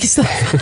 Christophe.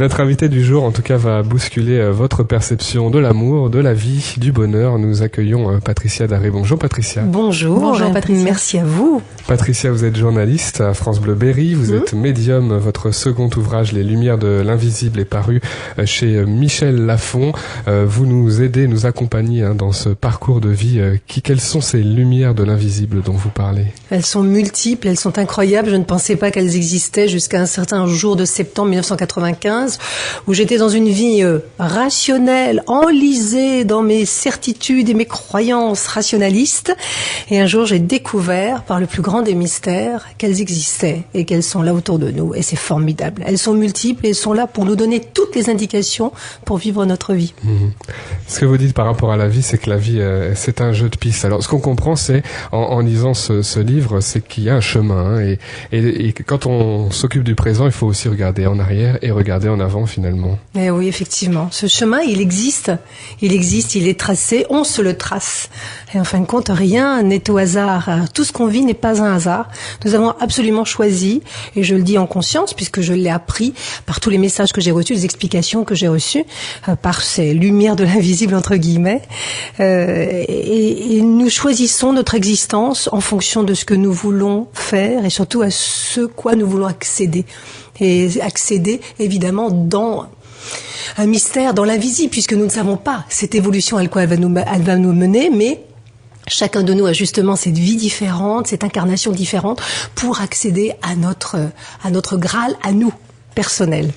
Notre invité du jour, en tout cas, va bousculer votre perception de l'amour, de la vie, du bonheur. Nous accueillons Patricia Daré. Bonjour Patricia. Bonjour Patricia. Merci à vous. Patricia, vous êtes journaliste à France Bleu Berry. Vous êtes médium. Votre second ouvrage, Les Lumières de l'invisible, est paru chez Michel Lafon. Vous nous aidez, nous accompagnez dans ce parcours de vie. Quelles sont ces lumières de l'invisible dont vous parlez? Elles sont multiples, elles sont incroyables. Je ne pensais pas qu'elles existaient jusqu'à un certain jour de septembre 1995, où j'étais dans une vie rationnelle, enlisée dans mes certitudes et mes croyances rationalistes. Et un jour, j'ai découvert, par le plus grand des mystères, qu'elles existaient et qu'elles sont là autour de nous. Et c'est formidable. Elles sont multiples et elles sont là pour nous donner toutes les indications pour vivre notre vie. Ce que vous dites par rapport à la vie, c'est que la vie, c'est un jeu de pistes. Alors, ce qu'on comprend, c'est, en lisant ce livre, c'est qu'il y a un chemin. Et quand on s'occupe du présent, il faut aussi regarder en arrière et regarder en avant, finalement. Eh oui, effectivement. Ce chemin, il existe, il est tracé, on se le trace. Et en fin de compte, rien n'est au hasard. Tout ce qu'on vit n'est pas un hasard. Nous avons absolument choisi, et je le dis en conscience, puisque je l'ai appris par tous les messages que j'ai reçus, les explications que j'ai reçues, par ces lumières de l'invisible, entre guillemets. Et nous choisissons notre existence en fonction de ce que nous voulons faire et surtout à ce quoi nous voulons accéder. Et accéder, évidemment, dans un mystère, dans l'invisible, puisque nous ne savons pas cette évolution à quoi elle va nous mener, mais chacun de nous a justement cette vie différente, cette incarnation différente pour accéder à notre Graal, à nous, personnel.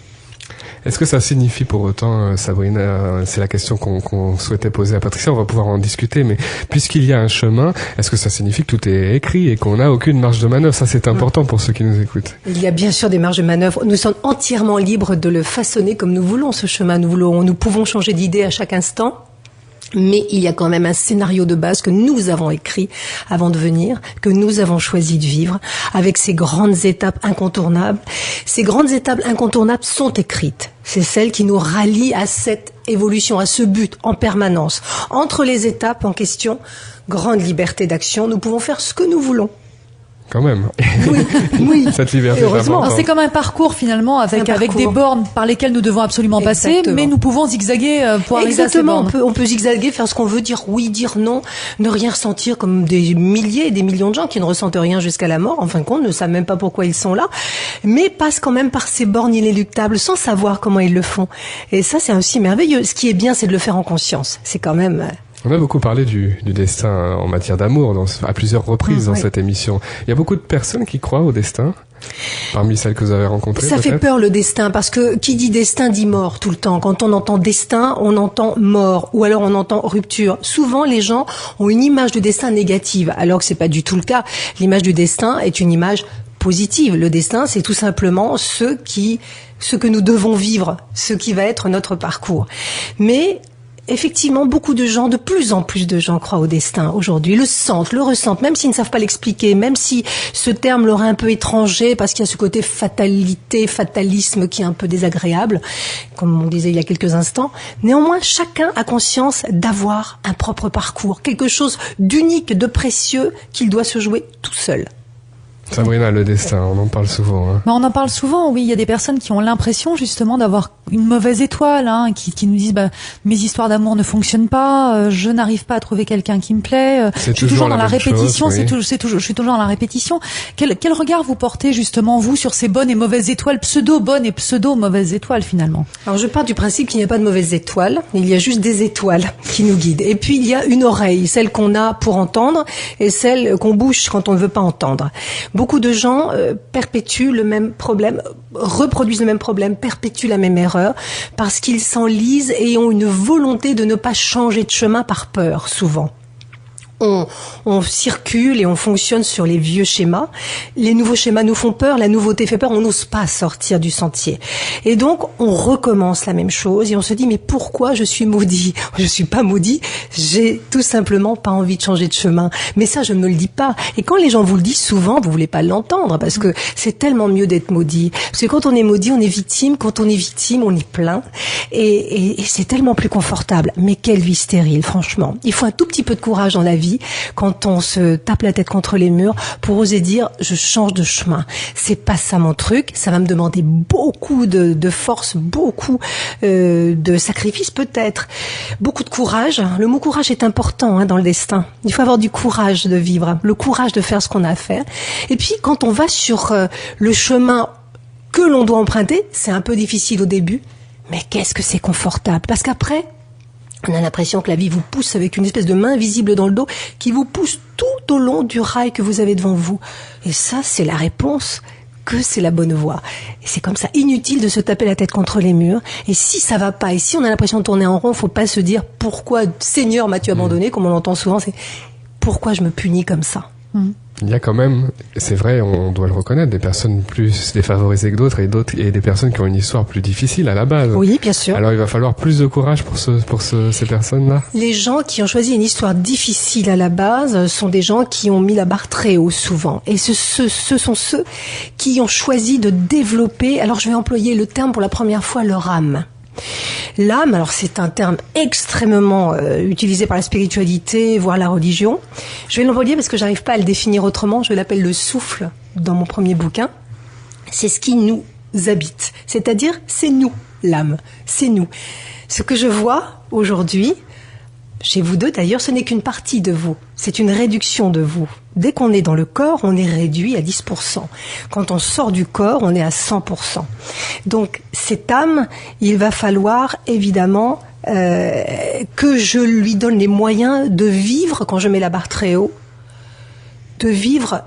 Est-ce que ça signifie pour autant, Sabrina, c'est la question qu'on souhaitait poser à Patricia, on va pouvoir en discuter, mais puisqu'il y a un chemin, est-ce que ça signifie que tout est écrit et qu'on n'a aucune marge de manœuvre? Ça, c'est important pour ceux qui nous écoutent. Il y a bien sûr des marges de manœuvre. Nous sommes entièrement libres de le façonner comme nous voulons, ce chemin. Nous pouvons changer d'idée à chaque instant. Mais il y a quand même un scénario de base que nous avons écrit avant de venir, que nous avons choisi de vivre, avec ces grandes étapes incontournables. Ces grandes étapes incontournables sont écrites. C'est celles qui nous rallient à cette évolution, à ce but en permanence. Entre les étapes en question, grande liberté d'action, nous pouvons faire ce que nous voulons. Quand même. Oui. Cette liberté. Heureusement. C'est comme un parcours finalement avec des bornes par lesquelles nous devons absolument passer, mais nous pouvons zigzaguer pour arriver à ces bornes. On peut zigzaguer, faire ce qu'on veut, dire oui, dire non, ne rien ressentir comme des milliers et des millions de gens qui ne ressentent rien jusqu'à la mort, en fin de compte, ne savent même pas pourquoi ils sont là, mais passent quand même par ces bornes inéluctables sans savoir comment ils le font. Et ça, c'est aussi merveilleux. Ce qui est bien, c'est de le faire en conscience. C'est quand même... On a beaucoup parlé du destin en matière d'amour à plusieurs reprises dans cette émission. Il y a beaucoup de personnes qui croient au destin, parmi celles que vous avez rencontrées. Ça fait peur le destin, parce que qui dit destin dit mort tout le temps. Quand on entend destin, on entend mort, ou alors on entend rupture. Souvent, les gens ont une image du destin négative, alors que c'est pas du tout le cas. L'image du destin est une image positive. Le destin, c'est tout simplement ce que nous devons vivre, ce qui va être notre parcours. Mais effectivement, beaucoup de gens, de plus en plus de gens croient au destin aujourd'hui, le ressentent, même s'ils ne savent pas l'expliquer, même si ce terme leur est un peu étranger, parce qu'il y a ce côté fatalisme qui est un peu désagréable, comme on disait il y a quelques instants. Néanmoins, chacun a conscience d'avoir un propre parcours, quelque chose d'unique, de précieux, qu'il doit se jouer tout seul. Sabrina, le destin, on en parle souvent. Mais on en parle souvent, oui. Il y a des personnes qui ont l'impression justement d'avoir une mauvaise étoile, qui nous disent mes histoires d'amour ne fonctionnent pas, je n'arrive pas à trouver quelqu'un qui me plaît. Je suis toujours dans la répétition. Je suis toujours dans la répétition. Quel regard vous portez justement vous sur ces bonnes et mauvaises étoiles, pseudo bonnes et pseudo mauvaises étoiles finalement? Alors je pars du principe qu'il n'y a pas de mauvaises étoiles. Il y a juste des étoiles qui nous guident. Et puis il y a une oreille, celle qu'on a pour entendre et celle qu'on bouche quand on ne veut pas entendre. Beaucoup de gens perpétuent le même problème, reproduisent le même problème, perpétuent la même erreur, parce qu'ils s'enlisent et ont une volonté de ne pas changer de chemin par peur, souvent. On circule et on fonctionne sur les vieux schémas. Les nouveaux schémas nous font peur, la nouveauté fait peur, on n'ose pas sortir du sentier. Et donc, on recommence la même chose et on se dit, mais pourquoi je suis maudit? Je suis pas maudit, j'ai tout simplement pas envie de changer de chemin. Mais ça, je ne me le dis pas. Et quand les gens vous le disent, souvent, vous voulez pas l'entendre parce que c'est tellement mieux d'être maudit. Parce que quand on est maudit, on est victime. Quand on est victime, on est plein. Et c'est tellement plus confortable. Mais quelle vie stérile, franchement. Il faut un tout petit peu de courage dans la vie vie, quand on se tape la tête contre les murs, pour oser dire je change de chemin. C'est pas ça mon truc, ça va me demander beaucoup de force, beaucoup de sacrifice peut-être, beaucoup de courage. Le mot courage est important dans le destin. Il faut avoir du courage de vivre, le courage de faire ce qu'on a à faire. Et puis quand on va sur le chemin que l'on doit emprunter, c'est un peu difficile au début, mais qu'est-ce que c'est confortable, parce qu'après on a l'impression que la vie vous pousse avec une espèce de main invisible dans le dos qui vous pousse tout au long du rail que vous avez devant vous. Et ça, c'est la réponse que c'est la bonne voie. Et c'est comme ça, inutile de se taper la tête contre les murs. Et si ça va pas, et si on a l'impression de tourner en rond, faut pas se dire pourquoi Seigneur m'as-tu abandonné, comme on l'entend souvent, c'est pourquoi je me punis comme ça. Il y a quand même, c'est vrai, on doit le reconnaître, des personnes plus défavorisées que d'autres et des personnes qui ont une histoire plus difficile à la base. Oui, bien sûr. Alors il va falloir plus de courage pour ces personnes-là. Les gens qui ont choisi une histoire difficile à la base sont des gens qui ont mis la barre très haut souvent. Et ce sont ceux qui ont choisi de développer, alors je vais employer le terme pour la première fois, leur âme. L'âme, alors c'est un terme extrêmement utilisé par la spiritualité, voire la religion. Je vais l'employer parce que j'arrive pas à le définir autrement. Je l'appelle le souffle dans mon premier bouquin. C'est ce qui nous habite. C'est-à-dire, c'est nous, l'âme. C'est nous. Ce que je vois aujourd'hui, chez vous deux d'ailleurs, ce n'est qu'une partie de vous. C'est une réduction de vous. Dès qu'on est dans le corps, on est réduit à 10%. Quand on sort du corps, on est à 100%. Donc, cette âme, il va falloir évidemment que je lui donne les moyens de vivre, quand je mets la barre très haut, de vivre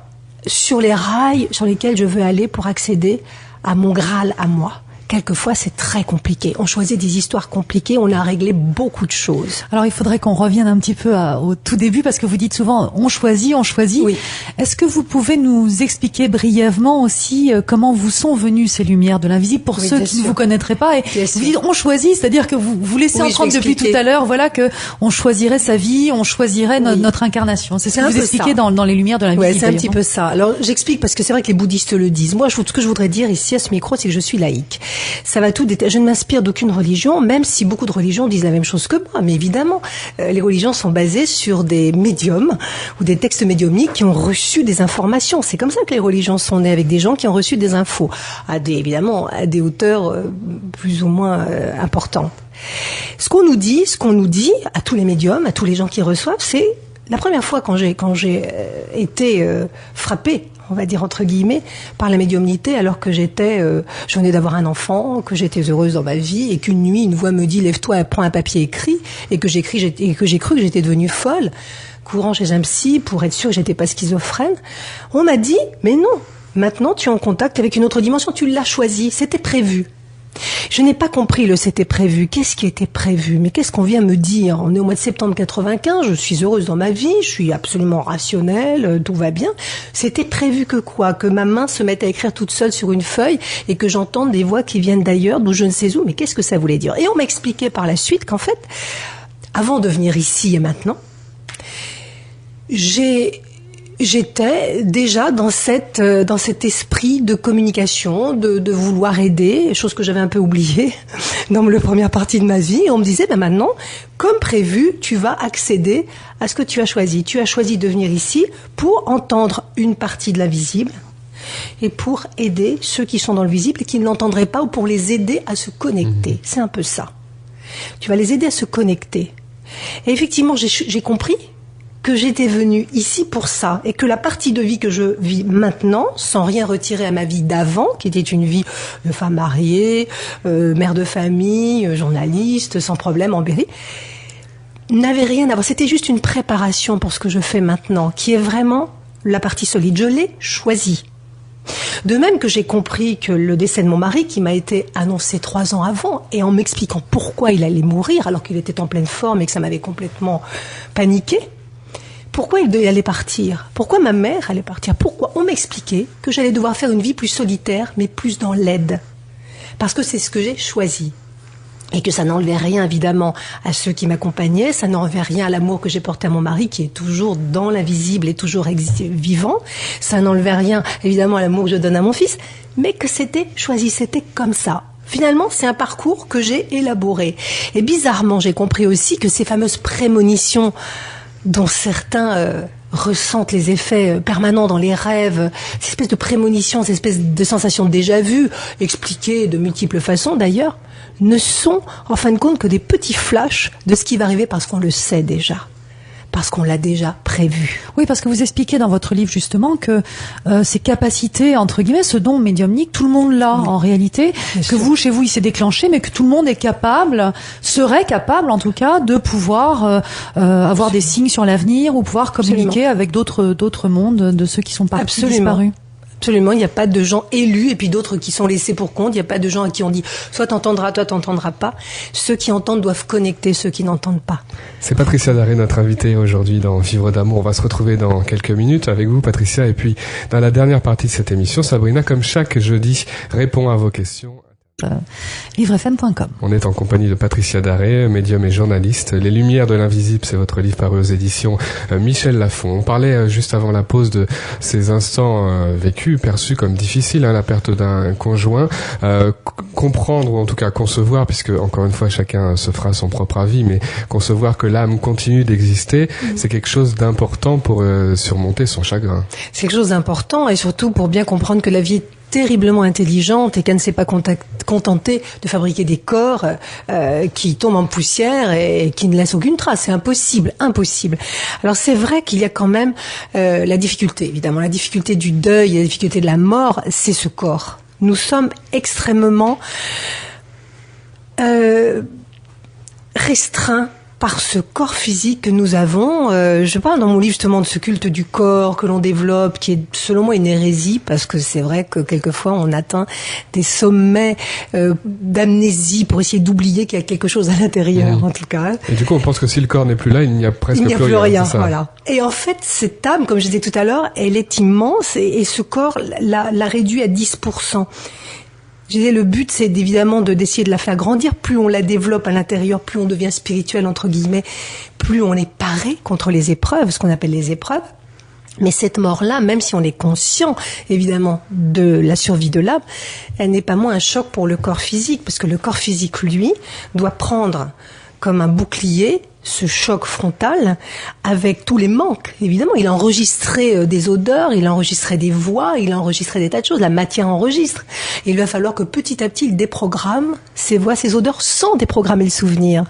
sur les rails sur lesquels je veux aller pour accéder à mon Graal à moi. Quelquefois, c'est très compliqué. On choisit des histoires compliquées, on a réglé beaucoup de choses. Alors, il faudrait qu'on revienne un petit peu au tout début, parce que vous dites souvent, on choisit. Oui. Est-ce que vous pouvez nous expliquer brièvement aussi comment vous sont venues ces lumières de l'invisible pour ceux qui ne vous connaîtraient pas? Et vous dites, on choisit, c'est-à-dire que vous laissez entendre depuis tout à l'heure, voilà, que on choisirait sa vie, on choisirait notre incarnation. C'est ce que vous expliquez dans les lumières de l'invisible. Oui, c'est un petit peu ça. Alors, j'explique parce que c'est vrai que les bouddhistes le disent. Moi, ce que je voudrais dire ici à ce micro, c'est que je suis laïque. Ça va tout je ne m'inspire d'aucune religion, même si beaucoup de religions disent la même chose que moi. Mais évidemment, les religions sont basées sur des médiums ou des textes médiumniques qui ont reçu des informations. C'est comme ça que les religions sont nées, avec des gens qui ont reçu des infos, évidemment à des hauteurs plus ou moins importantes. Ce qu'on nous dit à tous les médiums, à tous les gens qui reçoivent, c'est la première fois quand j'ai été frappée, on va dire entre guillemets, par la médiumnité, alors que je venais d'avoir un enfant, que j'étais heureuse dans ma vie, et qu'une nuit, une voix me dit, lève-toi et prends un papier écrit, et que j'ai cru que j'étais devenue folle, courant chez un psy pour être sûre que j'étais pas schizophrène. On m'a dit, mais non, maintenant tu es en contact avec une autre dimension, tu l'as choisi, c'était prévu. Je n'ai pas compris le c'était prévu. Qu'est-ce qui était prévu? Mais qu'est-ce qu'on vient me dire? On est au mois de septembre 95, je suis heureuse dans ma vie, je suis absolument rationnelle, tout va bien. C'était prévu que quoi? Que ma main se mette à écrire toute seule sur une feuille et que j'entende des voix qui viennent d'ailleurs, d'où je ne sais où. Mais qu'est-ce que ça voulait dire? Et on m'a expliqué par la suite qu'en fait, avant de venir ici et maintenant, j'étais déjà dans cet esprit de communication, de vouloir aider, chose que j'avais un peu oubliée dans la première partie de ma vie. On me disait, maintenant, comme prévu, tu vas accéder à ce que tu as choisi. Tu as choisi de venir ici pour entendre une partie de l'invisible et pour aider ceux qui sont dans le visible et qui ne l'entendraient pas, ou pour les aider à se connecter. C'est un peu ça. Tu vas les aider à se connecter. Et effectivement, j'ai compris que j'étais venue ici pour ça, et que la partie de vie que je vis maintenant, sans rien retirer à ma vie d'avant, qui était une vie de femme mariée, mère de famille, journaliste, sans problème, embellie, n'avait rien à voir. C'était juste une préparation pour ce que je fais maintenant, qui est vraiment la partie solide. Je l'ai choisie. De même que j'ai compris que le décès de mon mari, qui m'a été annoncé 3 ans avant, et en m'expliquant pourquoi il allait mourir, alors qu'il était en pleine forme et que ça m'avait complètement paniqué, pourquoi il allait partir? Pourquoi ma mère allait partir? Pourquoi? On m'expliquait que j'allais devoir faire une vie plus solitaire, mais plus dans l'aide. Parce que c'est ce que j'ai choisi. Et que ça n'enlevait rien, évidemment, à ceux qui m'accompagnaient, ça n'enlevait rien à l'amour que j'ai porté à mon mari, qui est toujours dans l'invisible et toujours vivant. Ça n'enlevait rien, évidemment, à l'amour que je donne à mon fils, mais que c'était choisi, c'était comme ça. Finalement, c'est un parcours que j'ai élaboré. Et bizarrement, j'ai compris aussi que ces fameuses prémonitions dont certains ressentent les effets permanents dans les rêves, ces espèces de prémonitions, ces espèces de sensations déjà vues, expliquées de multiples façons d'ailleurs, ne sont en fin de compte que des petits flashs de ce qui va arriver parce qu'on le sait déjà. Parce qu'on l'a déjà prévu. Oui, parce que vous expliquez dans votre livre justement que ces capacités, entre guillemets, ce don médiumnique, tout le monde l'a en réalité, que vous, chez vous, il s'est déclenché, mais que tout le monde est capable, serait capable en tout cas, de pouvoir avoir des signes sur l'avenir ou pouvoir communiquer avec d'autres mondes, de ceux qui sont partis, disparus. Absolument, il n'y a pas de gens élus et puis d'autres qui sont laissés pour compte. Il n'y a pas de gens à qui on dit soit t'entendras, toi t'entendras pas. Ceux qui entendent doivent connecter ceux qui n'entendent pas. C'est Patricia Darré, notre invitée aujourd'hui dans Vivre d'amour. On va se retrouver dans quelques minutes avec vous, Patricia. Et puis, dans la dernière partie de cette émission, Sabrina, comme chaque jeudi, répond à vos questions. livrefm.com. On est en compagnie de Patricia Darré, médium et journaliste. Les Lumières de l'invisible, c'est votre livre paru aux éditions Michel Lafon. On parlait juste avant la pause de ces instants vécus, perçus comme difficiles, la perte d'un conjoint. Comprendre, ou en tout cas concevoir, puisque encore une fois chacun se fera son propre avis, mais concevoir que l'âme continue d'exister, c'est quelque chose d'important pour surmonter son chagrin. C'est quelque chose d'important et surtout pour bien comprendre que la vie est terriblement intelligente et qu'elle ne s'est pas contentée de fabriquer des corps qui tombent en poussière et qui ne laissent aucune trace. C'est impossible. Alors c'est vrai qu'il y a quand même la difficulté, évidemment, la difficulté du deuil, la difficulté de la mort, c'est ce corps. Nous sommes extrêmement restreints par ce corps physique que nous avons. Je parle dans mon livre justement de ce culte du corps que l'on développe, qui est selon moi une hérésie, parce que c'est vrai que quelquefois on atteint des sommets d'amnésie pour essayer d'oublier qu'il y a quelque chose à l'intérieur, en tout cas. Et du coup, on pense que si le corps n'est plus là, il n'y a presque plus rien. Voilà. Et en fait, cette âme, comme je disais tout à l'heure, elle est immense et ce corps l'a réduit à 10%. Je disais, le but, c'est évidemment d'essayer de la faire grandir. Plus on la développe à l'intérieur, plus on devient spirituel, entre guillemets, plus on est paré contre les épreuves, ce qu'on appelle les épreuves. Mais cette mort-là, même si on est conscient, évidemment, de la survie de l'âme, elle n'est pas moins un choc pour le corps physique, parce que le corps physique, lui, doit prendre comme un bouclier ce choc frontal avec tous les manques. Évidemment, il a enregistré des odeurs, il a enregistré des voix, il a enregistré des tas de choses. La matière enregistre. Et il va falloir que petit à petit, il déprogramme ces voix, ces odeurs sans déprogrammer le souvenir.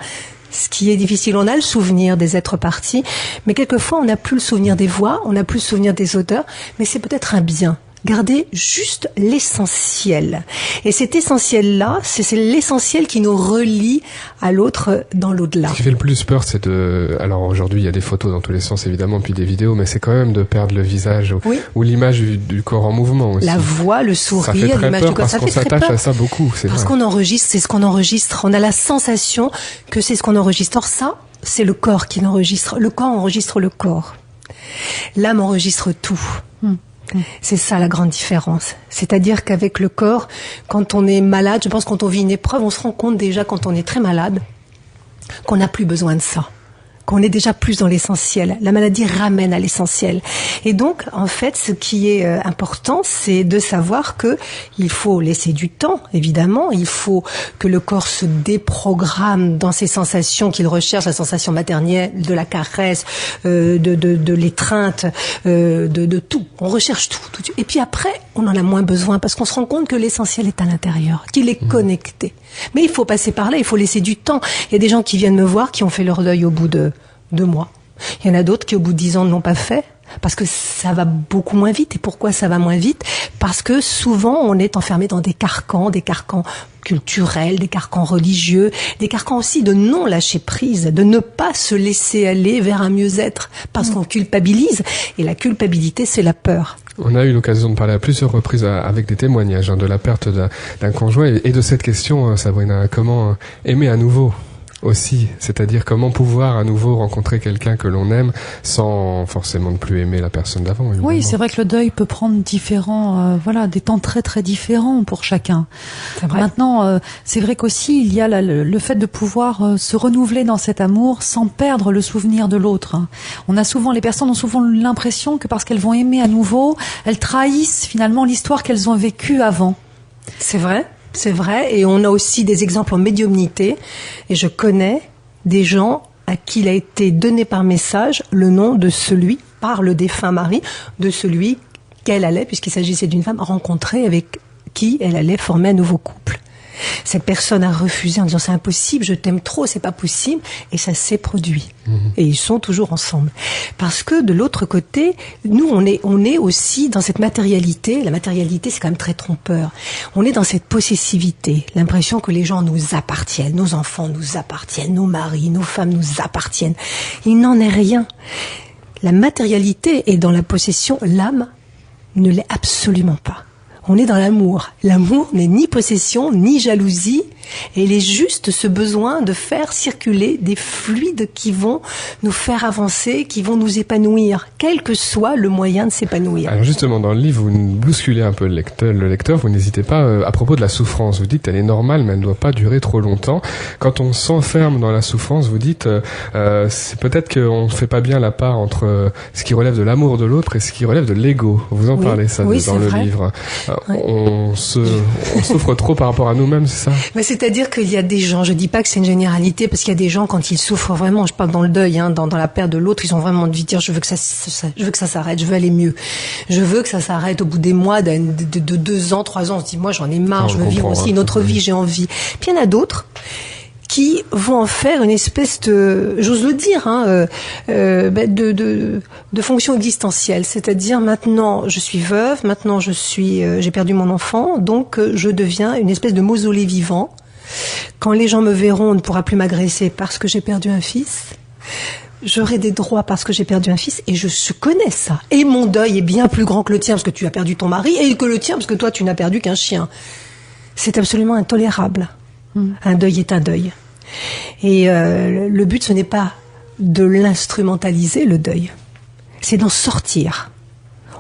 Ce qui est difficile, on a le souvenir des êtres partis, mais quelquefois on n'a plus le souvenir des voix, on n'a plus le souvenir des odeurs, mais c'est peut-être un bien. Garder juste l'essentiel. Et cet essentiel-là, c'est l'essentiel qui nous relie à l'autre dans l'au-delà. Ce qui fait le plus peur, c'est de... Alors aujourd'hui, il y a des photos dans tous les sens, évidemment, puis des vidéos, mais c'est quand même de perdre le visage ou l'image du corps en mouvement aussi. La voix, le sourire, l'image du corps. Ça fait très peur parce qu'on s'attache à ça beaucoup. Parce qu'on enregistre, c'est ce qu'on enregistre. On a la sensation que c'est ce qu'on enregistre. Or ça, c'est le corps qui l'enregistre. Le corps enregistre le corps. L'âme enregistre tout. C'est ça la grande différence. C'est-à-dire qu'avec le corps, quand on est malade, je pense quand on vit une épreuve, on se rend compte déjà quand on est très malade qu'on n'a plus besoin de ça. Qu'on est déjà plus dans l'essentiel. La maladie ramène à l'essentiel. Et donc, en fait, ce qui est important, c'est de savoir que il faut laisser du temps, évidemment. Il faut que le corps se déprogramme dans ses sensations qu'il recherche, la sensation maternelle, de la caresse, de l'étreinte, de tout. On recherche tout. Et puis après, on en a moins besoin parce qu'on se rend compte que l'essentiel est à l'intérieur, qu'il est connecté. Mais il faut passer par là, il faut laisser du temps. Il y a des gens qui viennent me voir, qui ont fait leur deuil au bout de 2 mois. Il y en a d'autres qui, au bout de 10 ans, ne l'ont pas fait parce que ça va beaucoup moins vite. Et pourquoi ça va moins vite? Parce que souvent, on est enfermé dans des carcans culturels, des carcans religieux, des carcans aussi de non lâcher prise, de ne pas se laisser aller vers un mieux-être parce qu'on culpabilise. Et la culpabilité, c'est la peur. On a eu l'occasion de parler à plusieurs reprises avec des témoignages de la perte d'un conjoint et de cette question, Sabrina, comment aimer à nouveau aussi, c'est-à-dire comment pouvoir à nouveau rencontrer quelqu'un que l'on aime sans forcément ne plus aimer la personne d'avant. Évidemment. Oui, c'est vrai que le deuil peut prendre des temps très très différents pour chacun. Maintenant, c'est vrai qu'aussi il y a le fait de pouvoir se renouveler dans cet amour sans perdre le souvenir de l'autre. Les personnes ont souvent l'impression que parce qu'elles vont aimer à nouveau, elles trahissent finalement l'histoire qu'elles ont vécue avant. C'est vrai. Et on a aussi des exemples en médiumnité. Et je connais des gens à qui il a été donné par message le nom de celui, par le défunt mari, de celui qu'elle allait, puisqu'il s'agissait d'une femme, rencontrer, avec qui elle allait former un nouveau couple. Cette personne a refusé en disant c'est impossible, je t'aime trop, c'est pas possible, et ça s'est produit. Et ils sont toujours ensemble. Parce que de l'autre côté, nous on est aussi dans cette matérialité. La matérialité, c'est quand même très trompeur. On est dans cette possessivité, l'impression que les gens nous appartiennent, nos enfants nous appartiennent, nos maris, nos femmes nous appartiennent. Il n'en est rien. La matérialité est dans la possession, l'âme ne l'est absolument pas. On est dans l'amour. L'amour n'est ni possession, ni jalousie. Et il est juste ce besoin de faire circuler des fluides qui vont nous faire avancer, qui vont nous épanouir, quel que soit le moyen de s'épanouir. Alors justement, dans le livre, vous bousculez un peu le lecteur, vous n'hésitez pas à propos de la souffrance. Vous dites qu'elle est normale, mais elle ne doit pas durer trop longtemps. Quand on s'enferme dans la souffrance, vous dites c'est peut-être qu'on ne fait pas bien la part entre ce qui relève de l'amour de l'autre et ce qui relève de l'ego. Vous en parlez ça dans le livre. On souffre trop par rapport à nous-mêmes, c'est ça? C'est-à-dire qu'il y a des gens, je dis pas que c'est une généralité, parce qu'il y a des gens quand ils souffrent vraiment, je parle dans le deuil, dans la perte de l'autre, ils ont vraiment envie de dire je veux que ça s'arrête, je veux aller mieux, je veux que ça s'arrête au bout des mois, de 2 ans, 3 ans, on se dit moi j'en ai marre, je veux vivre aussi une autre vie, j'ai envie. Puis il y en a d'autres qui vont en faire une espèce de, j'ose le dire, de fonction existentielle. C'est-à-dire maintenant je suis veuve, maintenant j'ai perdu mon enfant, donc je deviens une espèce de mausolée vivant. Quand les gens me verront, on ne pourra plus m'agresser parce que j'ai perdu un fils. J'aurai des droits parce que j'ai perdu un fils, et je connais ça. Et mon deuil est bien plus grand que le tien parce que tu as perdu ton mari, et que le tien parce que toi tu n'as perdu qu'un chien. C'est absolument intolérable. Un deuil est un deuil. Et le but, ce n'est pas de l'instrumentaliser, le deuil. C'est d'en sortir.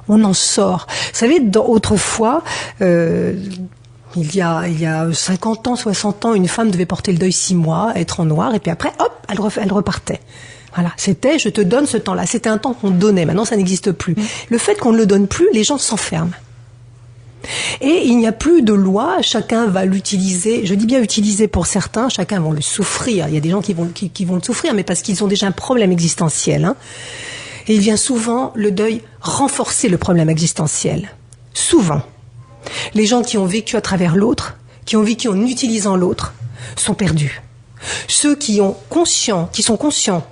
On en sort. Vous savez, autrefois, il y a 50 ans, 60 ans, une femme devait porter le deuil 6 mois, être en noir, et puis après, hop, elle repartait. Voilà, c'était, je te donne ce temps-là. C'était un temps qu'on donnait. Maintenant, ça n'existe plus. Le fait qu'on ne le donne plus, les gens s'enferment. Et il n'y a plus de loi, chacun va l'utiliser, je dis bien utiliser pour certains, chacun va le souffrir. Il y a des gens qui vont le souffrir, mais parce qu'ils ont déjà un problème existentiel. Et il vient souvent, le deuil, renforcer le problème existentiel. Souvent. Les gens qui ont vécu à travers l'autre, qui ont vécu en utilisant l'autre, sont perdus. Ceux qui sont conscients,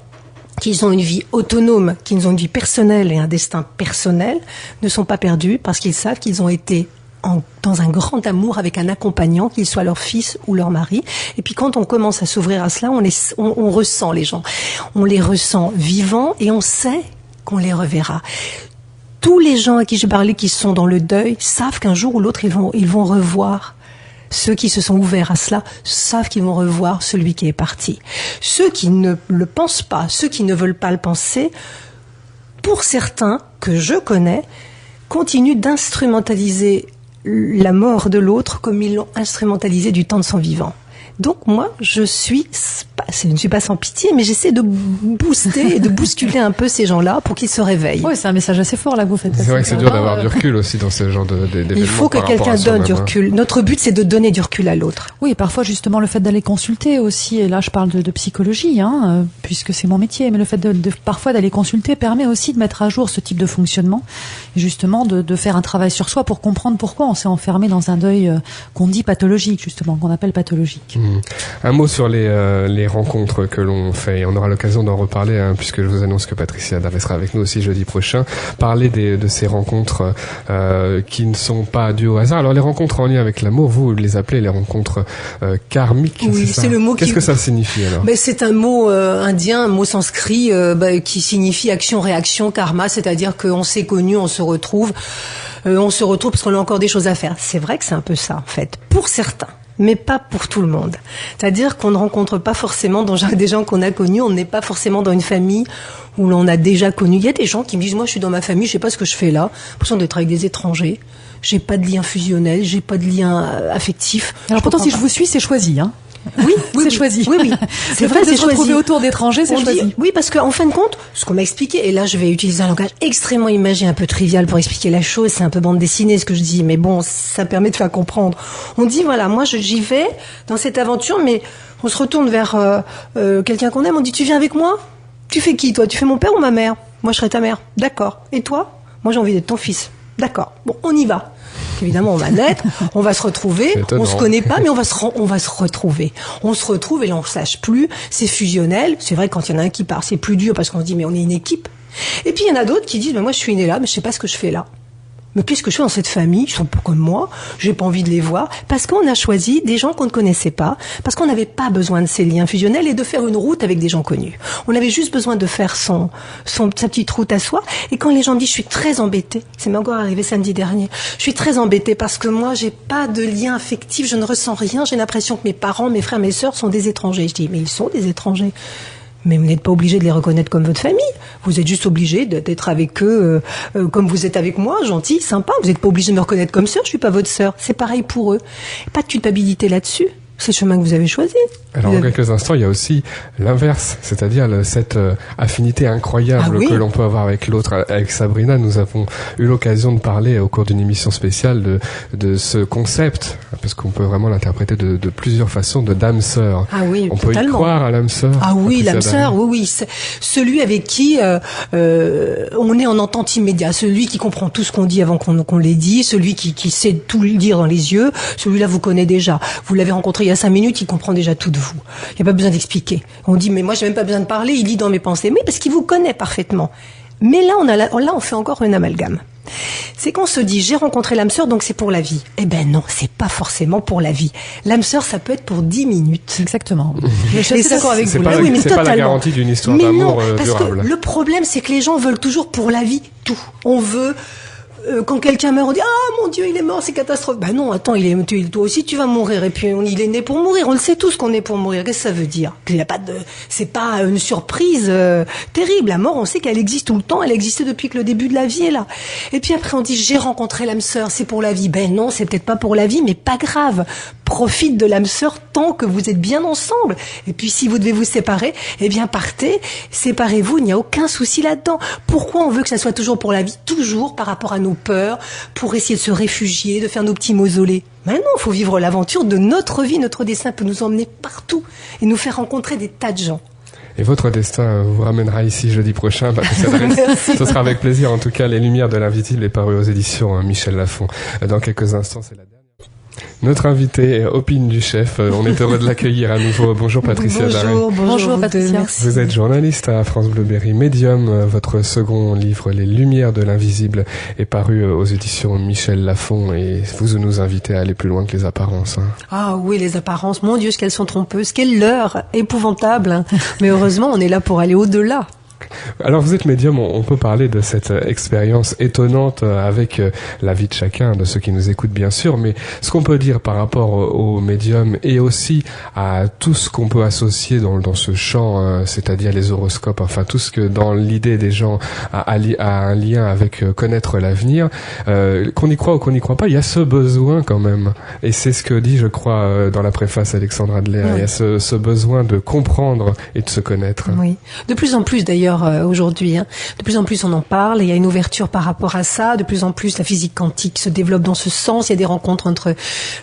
qu'ils ont une vie autonome, qu'ils ont une vie personnelle et un destin personnel, ne sont pas perdus parce qu'ils savent qu'ils ont été dans un grand amour avec un accompagnant, qu'il soit leur fils ou leur mari. Et puis quand on commence à s'ouvrir à cela, on ressent les gens. On les ressent vivants et on sait qu'on les reverra. Tous les gens à qui j'ai parlé qui sont dans le deuil savent qu'un jour ou l'autre, ils vont revoir. Ceux qui se sont ouverts à cela savent qu'ils vont revoir celui qui est parti. Ceux qui ne le pensent pas, ceux qui ne veulent pas le penser, pour certains que je connais, continuent d'instrumentaliser la mort de l'autre comme ils l'ont instrumentalisé du temps de son vivant. Donc moi, je ne suis pas sans pitié, mais j'essaie de booster et de bousculer un peu ces gens-là pour qu'ils se réveillent. Oui, c'est un message assez fort là que vous faites. C'est vrai que c'est dur d'avoir du recul aussi dans ce genre d'événements. Il faut que quelqu'un donne du recul. Notre but, c'est de donner du recul à l'autre. Oui, et parfois justement le fait d'aller consulter aussi, et là je parle de psychologie, puisque c'est mon métier, mais le fait parfois d'aller consulter permet aussi de mettre à jour ce type de fonctionnement, et justement de faire un travail sur soi pour comprendre pourquoi on s'est enfermé dans un deuil qu'on dit pathologique, justement, qu'on appelle pathologique. Un mot sur les rencontres que l'on fait. On aura l'occasion d'en reparler, puisque je vous annonce que Patricia Darvé sera avec nous aussi jeudi prochain. Parler de ces rencontres qui ne sont pas dues au hasard. Alors les rencontres en lien avec l'amour, vous les appelez les rencontres karmiques. Oui, c'est le mot. Qu'est-ce que ça signifie alors? C'est un mot indien, un mot sanskrit qui signifie action-réaction, karma, c'est-à-dire qu'on s'est connus, on se retrouve parce qu'on a encore des choses à faire. C'est vrai que c'est un peu ça en fait, pour certains. Mais pas pour tout le monde. C'est-à-dire qu'on ne rencontre pas forcément des gens qu'on a connus, on n'est pas forcément dans une famille où l'on a déjà connu. Il y a des gens qui me disent, moi je suis dans ma famille, je sais pas ce que je fais là, j'ai l'impression d'être avec des étrangers, j'ai pas de lien fusionnel, j'ai pas de lien affectif. Alors pourtant si je vous suis, c'est choisi, Oui, c'est choisi. Oui. C'est vrai, c'est choisi. Se retrouver autour d'étrangers, c'est choisi. Oui, parce qu'en fin de compte, ce qu'on m'a expliqué, et là je vais utiliser un langage extrêmement imagé, un peu trivial pour expliquer la chose, c'est un peu bande dessinée ce que je dis, mais bon, ça permet de faire comprendre. On dit, voilà, moi j'y vais dans cette aventure, mais on se retourne vers quelqu'un qu'on aime, on dit, tu viens avec moi? Tu fais qui, toi? Tu fais mon père ou ma mère? Moi je serai ta mère. D'accord. Et toi? Moi j'ai envie d'être ton fils. D'accord. Bon, on y va. Évidemment, on va naître, on va se retrouver, on se connaît pas, mais on va se retrouver. On se retrouve et là, on ne sache plus, c'est fusionnel. C'est vrai, quand il y en a un qui part, c'est plus dur parce qu'on se dit, mais on est une équipe. Et puis, il y en a d'autres qui disent, mais moi, je suis né là, mais je sais pas ce que je fais là. Mais qu'est-ce que je fais dans cette famille? Ils sont pas comme moi. J'ai pas envie de les voir. Parce qu'on a choisi des gens qu'on ne connaissait pas. Parce qu'on n'avait pas besoin de ces liens fusionnels et de faire une route avec des gens connus. On avait juste besoin de faire sa petite route à soi. Et quand les gens disent, je suis très embêtée. C'est encore arrivé samedi dernier. Je suis très embêtée parce que moi, j'ai pas de lien affectif. Je ne ressens rien. J'ai l'impression que mes parents, mes frères, mes sœurs sont des étrangers. Je dis, mais ils sont des étrangers. Mais vous n'êtes pas obligé de les reconnaître comme votre famille. Vous êtes juste obligé d'être avec eux comme vous êtes avec moi, gentil, sympa. Vous n'êtes pas obligé de me reconnaître comme sœur, je suis pas votre sœur. C'est pareil pour eux. Pas de culpabilité là-dessus. C'est le chemin que vous avez choisi. Alors, en quelques instants, il y a aussi l'inverse, c'est-à-dire cette affinité incroyable que l'on peut avoir avec l'autre. Avec Sabrina, nous avons eu l'occasion de parler au cours d'une émission spéciale de ce concept, parce qu'on peut vraiment l'interpréter de plusieurs façons, de d'âme sœur. Ah oui, on totalement. peut y croire à l'âme sœur. Ah oui, l'âme sœur, oui. C'est celui avec qui on est en entente immédiate, celui qui comprend tout ce qu'on dit avant qu'on l'ait dit, celui qui sait tout le dire dans les yeux, celui-là vous connaît déjà. Vous l'avez rencontré il y a 5 minutes, il comprend déjà tout de vous. Il n'y a pas besoin d'expliquer. On dit, mais moi, j'ai même pas besoin de parler, il lit dans mes pensées. Mais parce qu'il vous connaît parfaitement. Mais là, on fait encore un amalgame. C'est qu'on se dit, j'ai rencontré l'âme sœur, donc c'est pour la vie. Eh ben non, c'est pas forcément pour la vie. L'âme sœur, ça peut être pour 10 minutes. Exactement. Je suis d'accord avec vous. C'est pas la garantie d'une histoire d'amour durable. Parce que le problème, c'est que les gens veulent toujours pour la vie tout. On veut... quand quelqu'un meurt, on dit, ah, mon Dieu, il est mort, c'est catastrophe. Ben non, attends, toi aussi, tu vas mourir. Et puis, il est né pour mourir. On le sait tous qu'on est pour mourir. Qu'est-ce que ça veut dire? Qu'il y a pas c'est pas une surprise, terrible. La mort, on sait qu'elle existe tout le temps. Elle existait depuis que le début de la vie est là. Et puis après, on dit, j'ai rencontré l'âme sœur, c'est pour la vie. Ben non, c'est peut-être pas pour la vie, mais pas grave. Profite de l'âme sœur tant que vous êtes bien ensemble. Et puis, si vous devez vous séparer, eh bien, partez, séparez-vous. Il n'y a aucun souci là-dedans. Pourquoi on veut que ça soit toujours pour la vie? Toujours par rapport à nos peurs, pour essayer de se réfugier, de faire nos petits mausolées. Mais non, il faut vivre l'aventure de notre vie. Notre destin peut nous emmener partout et nous faire rencontrer des tas de gens. Et votre destin vous ramènera ici jeudi prochain. Ce sera avec plaisir. En tout cas, Les Lumières de l'Invisible est paru aux éditions Michel Lafon. Dans quelques instants, c'est la dernière. Notre invité, Opine du Chef, on est heureux de l'accueillir à nouveau. Bonjour Patricia Daré. Bonjour Patricia. Vous êtes journaliste à France Bleu Berry, médium. Votre second livre, Les Lumières de l'Invisible, est paru aux éditions Michel Lafon et vous nous invitez à aller plus loin que les apparences. Ah oui, les apparences, mon Dieu, ce qu'elles sont trompeuses, quelle leurre épouvantable. Mais heureusement, on est là pour aller au-delà. Alors vous êtes médium, on peut parler de cette expérience étonnante avec la vie de chacun, de ceux qui nous écoutent bien sûr, mais ce qu'on peut dire par rapport au médium et aussi à tout ce qu'on peut associer dans ce champ, c'est-à-dire les horoscopes, enfin tout ce que dans l'idée des gens a un lien avec connaître l'avenir, qu'on y croit ou qu'on n'y croit pas, il y a ce besoin quand même, et c'est ce que dit je crois dans la préface Alexandre Adler, il y a ce besoin de comprendre et de se connaître. Oui, de plus en plus d'ailleurs aujourd'hui. De plus en plus on en parle, et il y a une ouverture par rapport à ça. De plus en plus la physique quantique se développe dans ce sens. Il y a des rencontres entre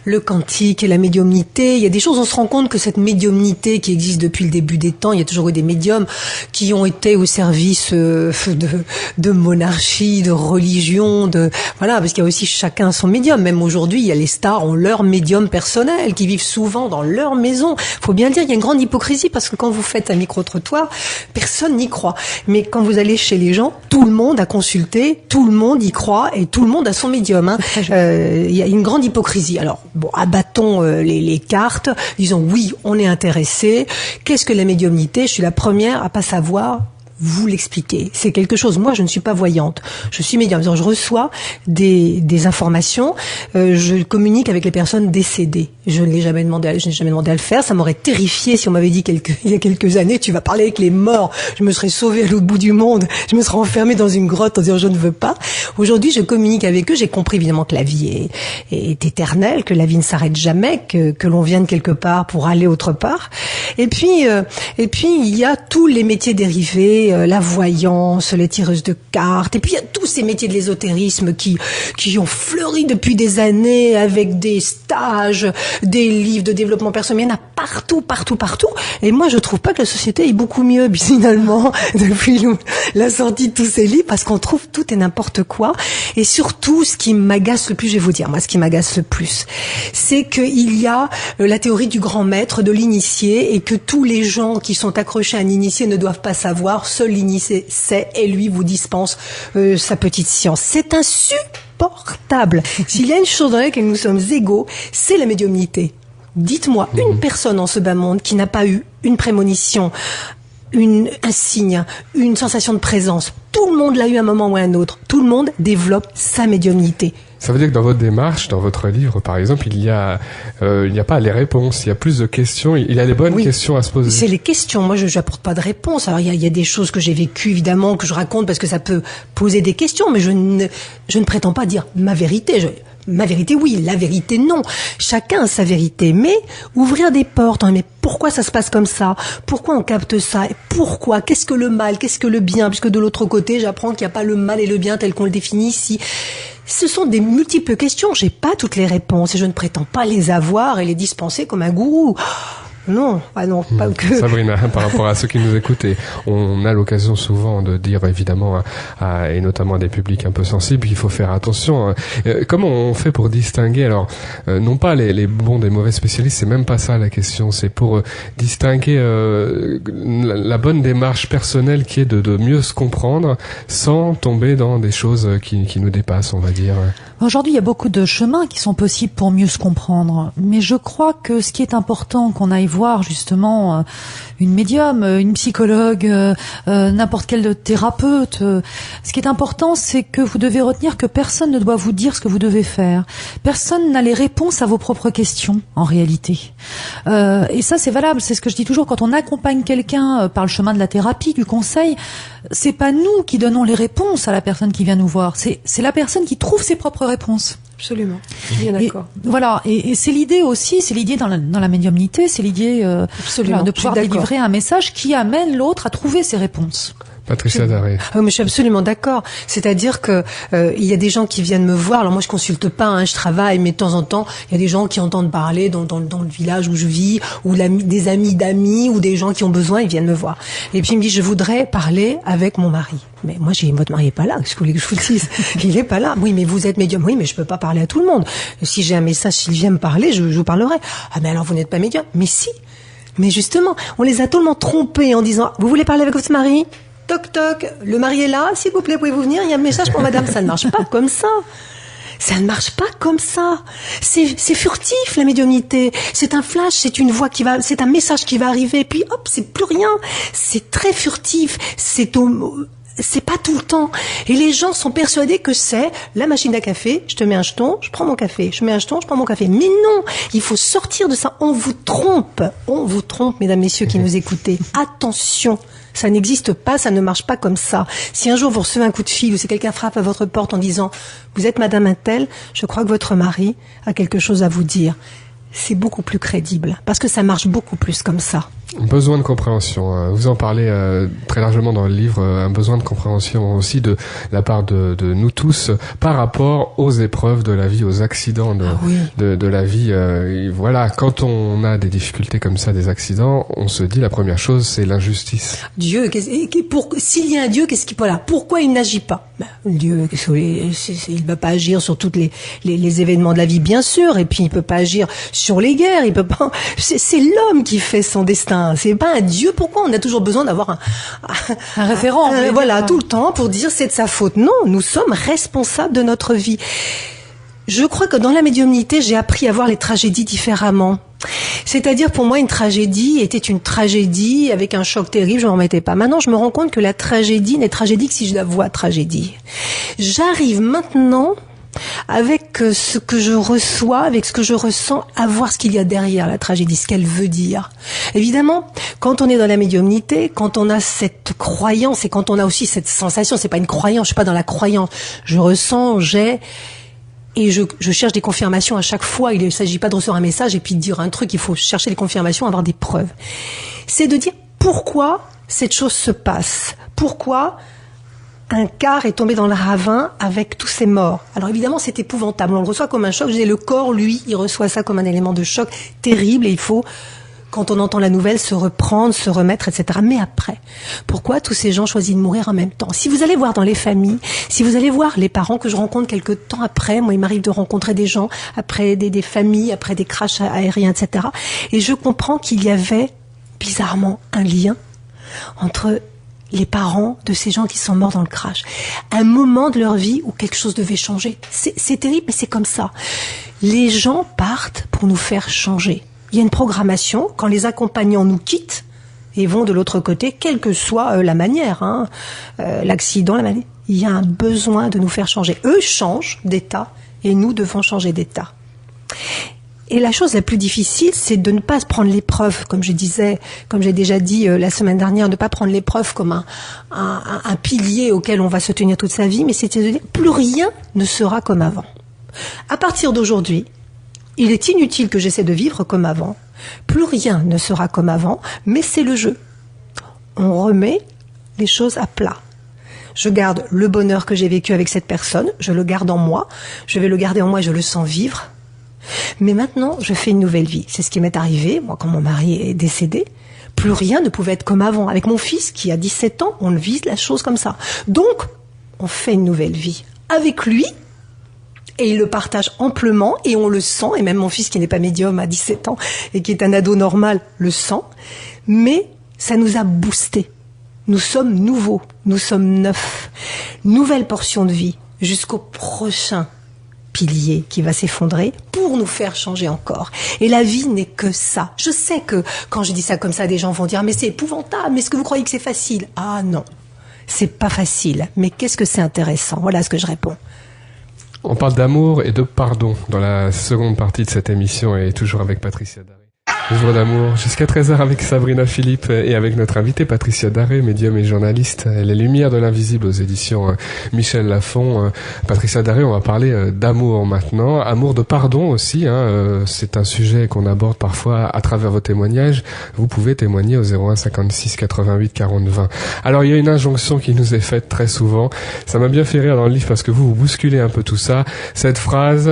le quantique et la médiumnité. Il y a des choses, on se rend compte que cette médiumnité qui existe depuis le début des temps, il y a toujours eu des médiums qui ont été au service de monarchie, de religion, voilà, parce qu'il y a aussi chacun son médium. Même aujourd'hui, il y a les stars ont leur médium personnel qui vivent souvent dans leur maison. Faut bien le dire, il y a une grande hypocrisie parce que quand vous faites un micro-trottoir, personne n'y croit. Mais quand vous allez chez les gens, tout le monde a consulté, tout le monde y croit et tout le monde a son médium. Il y a une grande hypocrisie. Alors, bon, abattons les cartes, disons oui, on est intéressé. Qu'est-ce que la médiumnité? Je suis la première à pas savoir vous l'expliquer. C'est quelque chose. Moi, je ne suis pas voyante. Je suis médium. Je reçois des informations. Je communique avec les personnes décédées. Je n'ai jamais demandé à le faire. Ça m'aurait terrifié si on m'avait dit il y a quelques années, tu vas parler avec les morts. Je me serais sauvée à l'autre bout du monde. Je me serais enfermée dans une grotte en disant je ne veux pas. Aujourd'hui, je communique avec eux. J'ai compris évidemment que la vie est éternelle, que la vie ne s'arrête jamais, que l'on vient de quelque part pour aller autre part. Et puis il y a tous les métiers dérivés. La voyance, les tireuses de cartes, et puis il y a tous ces métiers de l'ésotérisme qui ont fleuri depuis des années avec des stages, des livres de développement personnel. Il y en a partout. Et moi, je trouve pas que la société est beaucoup mieux, finalement, depuis la sortie de tous ces livres, parce qu'on trouve tout et n'importe quoi. Et surtout, ce qui m'agace le plus, je vais vous dire, moi, ce qui m'agace le plus, c'est qu'il y a la théorie du grand maître, de l'initié, et que tous les gens qui sont accrochés à un initié ne doivent pas savoir. Seul l'initié sait et lui vous dispense sa petite science. C'est insupportable. S'il y a une chose dans laquelle nous sommes égaux, c'est la médiumnité. Dites-moi une personne en ce bas monde qui n'a pas eu une prémonition, un signe, une sensation de présence. Tout le monde l'a eu à un moment ou à un autre. Tout le monde développe sa médiumnité. Ça veut dire que dans votre démarche, dans votre livre, par exemple, il y a pas les réponses, il y a plus de questions, il y a des bonnes questions à se poser. C'est les questions. Moi, je n'apporte pas de réponse. Alors, il y a des choses que j'ai vécues, évidemment, que je raconte parce que ça peut poser des questions, mais je ne prétends pas dire ma vérité. Ma vérité, oui. La vérité, non. Chacun a sa vérité. Mais ouvrir des portes, mais pourquoi ça se passe comme ça? Pourquoi on capte ça? Pourquoi? Qu'est-ce que le mal? Qu'est-ce que le bien? Puisque de l'autre côté, j'apprends qu'il n'y a pas le mal et le bien tel qu'on le définit ici. Ce sont des multiples questions. J'ai pas toutes les réponses et je ne prétends pas les avoir et les dispenser comme un gourou. Non, pas que... Sabrina, par rapport à ceux qui nous écoutent, et on a l'occasion souvent de dire évidemment et notamment à des publics un peu sensibles qu'il faut faire attention. Comment on fait pour distinguer, alors non pas les bons des mauvais spécialistes, c'est même pas ça la question, c'est pour distinguer la bonne démarche personnelle qui est de mieux se comprendre sans tomber dans des choses qui nous dépassent, on va dire. Aujourd'hui, il y a beaucoup de chemins qui sont possibles pour mieux se comprendre, mais je crois que ce qui est important qu'on aille voir justement une médium, une psychologue, n'importe quel thérapeute, ce qui est important, c'est que vous devez retenir que personne ne doit vous dire ce que vous devez faire. Personne n'a les réponses à vos propres questions, en réalité. Et ça, c'est valable. C'est ce que je dis toujours. Quand on accompagne quelqu'un par le chemin de la thérapie, du conseil, c'est pas nous qui donnons les réponses à la personne qui vient nous voir. C'est la personne qui trouve ses propres réponses. Absolument. Bien d'accord. Voilà. Et c'est l'idée aussi, c'est l'idée dans la médiumnité, c'est l'idée de pouvoir délivrer un message qui amène l'autre à trouver ses réponses. Patricia Daré. Mais je suis absolument d'accord. C'est-à-dire que il y a des gens qui viennent me voir. Alors moi, je consulte pas, je travaille, mais de temps en temps, il y a des gens qui entendent parler dans le village où je vis, ou des amis d'amis, ou des gens qui ont besoin, ils viennent me voir. Et puis ils me disent, je voudrais parler avec mon mari. Mais moi, votre mari est pas là. Qu'est-ce que vous voulez que je vous dise? Il est pas là. Oui, mais vous êtes médium. Oui, mais je peux pas parler à tout le monde. Si j'ai un message, s'il vient me parler, je vous parlerai. Ah, mais alors vous n'êtes pas médium. Mais si. Mais justement, on les a tellement trompés en disant, vous voulez parler avec votre mari? Toc toc, le mari est là, s'il vous plaît, pouvez-vous venir? Il y a un message pour madame. Ça ne marche pas comme ça. Ça ne marche pas comme ça. C'est furtif, la médiumnité. C'est un flash, c'est une voix c'est un message qui va arriver, puis hop, c'est plus rien. C'est très furtif. C'est pas tout le temps. Et les gens sont persuadés que c'est la machine à café, je te mets un jeton, je prends mon café. Je mets un jeton, je prends mon café. Mais non, il faut sortir de ça. On vous trompe, mesdames, messieurs qui nous écoutez. Attention. Ça n'existe pas, ça ne marche pas comme ça. Si un jour vous recevez un coup de fil ou si quelqu'un frappe à votre porte en disant « Vous êtes madame Untel, je crois que votre mari a quelque chose à vous dire », c'est beaucoup plus crédible parce que ça marche beaucoup plus comme ça. Besoin de compréhension. Vous en parlez très largement dans le livre, un besoin de compréhension aussi de la part de nous tous par rapport aux épreuves de la vie, aux accidents de la vie. Voilà, quand on a des difficultés comme ça, des accidents, on se dit la première chose, c'est l'injustice. Dieu, s'il y a un Dieu, pourquoi il n'agit pas? Dieu, il va pas agir sur toutes les événements de la vie, bien sûr, et puis il peut pas agir sur les guerres, il peut pas. C'est l'homme qui fait son destin. C'est pas un Dieu. Pourquoi on a toujours besoin d'avoir un référent voilà, tout le temps pour dire c'est de sa faute? Non, nous sommes responsables de notre vie. Je crois que dans la médiumnité, j'ai appris à voir les tragédies différemment. C'est-à-dire, pour moi, une tragédie était une tragédie avec un choc terrible, je m'en remettais pas. Maintenant, je me rends compte que la tragédie n'est tragédie que si je la vois tragédie. J'arrive maintenant, avec ce que je reçois, avec ce que je ressens, à voir ce qu'il y a derrière la tragédie, ce qu'elle veut dire. Évidemment, quand on est dans la médiumnité, quand on a cette croyance et quand on a aussi cette sensation, c'est pas une croyance, je suis pas dans la croyance, je ressens, et je cherche des confirmations à chaque fois. Il ne s'agit pas de recevoir un message et puis de dire un truc, il faut chercher des confirmations, avoir des preuves. C'est de dire pourquoi cette chose se passe, pourquoi un car est tombé dans le ravin avec tous ces morts. Alors évidemment, c'est épouvantable. On le reçoit comme un choc. Je disais, le corps, lui, il reçoit ça comme un élément de choc terrible et il faut, quand on entend la nouvelle, se reprendre, se remettre, etc. Mais après, pourquoi tous ces gens choisissent de mourir en même temps? Si vous allez voir dans les familles, si vous allez voir les parents que je rencontre quelque temps après, moi il m'arrive de rencontrer des gens, après des familles, après des crashs aériens, etc. Et je comprends qu'il y avait, bizarrement, un lien entre les parents de ces gens qui sont morts dans le crash. Un moment de leur vie où quelque chose devait changer. C'est terrible, mais c'est comme ça. Les gens partent pour nous faire changer. Il y a une programmation, quand les accompagnants nous quittent et vont de l'autre côté, quelle que soit la manière, l'accident, la manière, il y a un besoin de nous faire changer. Eux changent d'état et nous devons changer d'état. Et la chose la plus difficile, c'est de ne pas prendre l'épreuve, comme je disais, comme j'ai déjà dit la semaine dernière, ne pas prendre l'épreuve comme un pilier auquel on va se tenir toute sa vie, mais c'est de dire plus rien ne sera comme avant. À partir d'aujourd'hui, il est inutile que j'essaie de vivre comme avant. Plus rien ne sera comme avant, mais c'est le jeu. On remet les choses à plat. Je garde le bonheur que j'ai vécu avec cette personne, je le garde en moi, je vais le garder en moi et je le sens vivre. Mais maintenant, je fais une nouvelle vie. C'est ce qui m'est arrivé, moi, quand mon mari est décédé. Plus rien ne pouvait être comme avant. Avec mon fils, qui a 17 ans, on vit la chose comme ça. Donc, on fait une nouvelle vie. Avec lui, et il le partage amplement, et on le sent, et même mon fils, qui n'est pas médium, à 17 ans, et qui est un ado normal, le sent. Mais ça nous a boosté. Nous sommes nouveaux, nous sommes neufs. Nouvelle portion de vie, jusqu'au prochain pilier qui va s'effondrer pour nous faire changer encore. Et la vie n'est que ça. Je sais que quand je dis ça comme ça, des gens vont dire « mais c'est épouvantable, mais est-ce que vous croyez que c'est facile ?» Ah non, c'est pas facile. Mais qu'est-ce que c'est intéressant? Voilà ce que je réponds. On parle d'amour et de pardon dans la seconde partie de cette émission et toujours avec Patricia Daré. Jour d'amour, jusqu'à 13h avec Sabrina Philippe et avec notre invitée Patricia Daré, médium et journaliste, Les Lumières de l'Invisible aux éditions Michel Lafon. Patricia Daré, on va parler d'amour maintenant, amour de pardon aussi, c'est un sujet qu'on aborde parfois à travers vos témoignages. Vous pouvez témoigner au 01 56 88 40 20. Alors il y a une injonction qui nous est faite très souvent, ça m'a bien fait rire dans le livre parce que vous bousculez un peu tout ça, cette phrase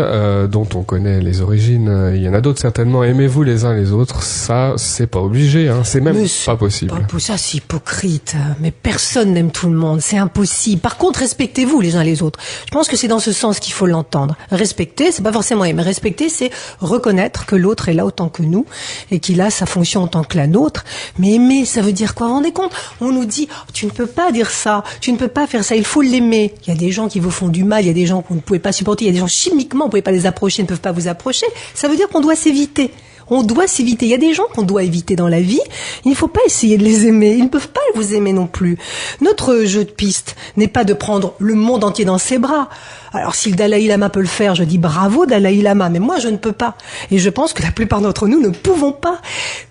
dont on connaît les origines, il y en a d'autres certainement, aimez-vous les uns les autres. Ça, c'est pas obligé, c'est même pas possible. Ça, c'est hypocrite. Mais personne n'aime tout le monde, c'est impossible. Par contre, respectez-vous les uns les autres. Je pense que c'est dans ce sens qu'il faut l'entendre. Respecter, c'est pas forcément aimer. Respecter, c'est reconnaître que l'autre est là autant que nous et qu'il a sa fonction en tant que la nôtre. Mais aimer, ça veut dire quoi? Vous vous rendez compte? On nous dit, tu ne peux pas dire ça, tu ne peux pas faire ça, il faut l'aimer. Il y a des gens qui vous font du mal, il y a des gens que vous ne pouvez pas supporter, il y a des gens chimiquement, vous ne pouvez pas les approcher, ne peuvent pas vous approcher. Ça veut dire qu'on doit s'éviter. On doit s'éviter. Il y a des gens qu'on doit éviter dans la vie. Il ne faut pas essayer de les aimer. Ils ne peuvent pas vous aimer non plus. Notre jeu de piste n'est pas de prendre le monde entier dans ses bras. Alors si le Dalai Lama peut le faire, je dis bravo Dalai Lama, mais moi je ne peux pas. Et je pense que la plupart d'entre nous ne pouvons pas.